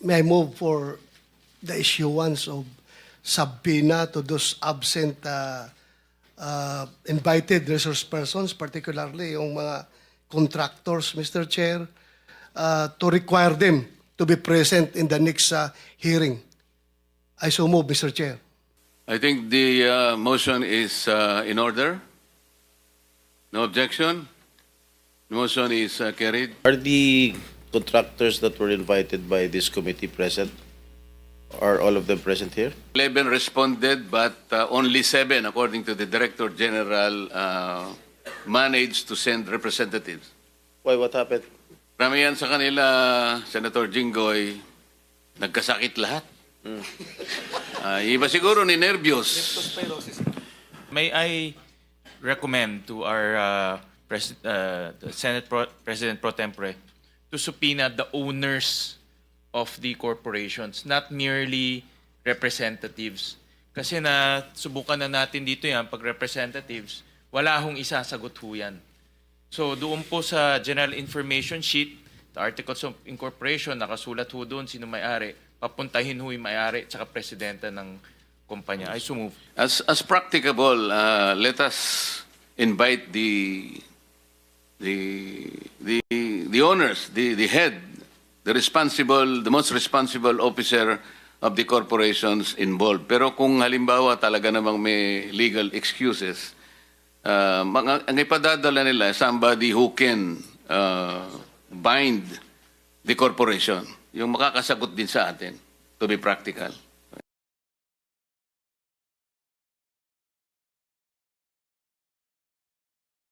may I move for the issuance of subpoena to those absent invited resource persons, particularly yung mga contractors, Mr. Chair, to require them to be present in the next hearing. I so move, Mr. Chair. I think the motion is in order. No objection. The motion is carried. Are the contractors that were invited by this committee present? Are all of them present here? 11 responded, but only 7, according to the Director General, managed to send representatives. Why? What happened? Ramihan sa kanila, Senator Jinggoy, nagkasakit lahat. Iba siguro ni nervyos. May I recommend to our Senate President Pro Tempore to subpoena the owners of the corporations, not merely representatives. Kasi subukan na natin dito yan, pag representatives, wala hong isasagot ho yan. So doon po sa General Information Sheet, the Articles of Incorporation, nakasulat ho doon sino may-ari, papuntahin ho yung may-ari at presidente ng kumpanya. I so move. As practicable, let us invite the owners, the head, the most responsible officer of the corporations involved. Pero kung halimbawa talaga namang may legal excuses, ang ipadadala nila somebody who can bind the corporation, yung makakasagot din sa atin, to be practical.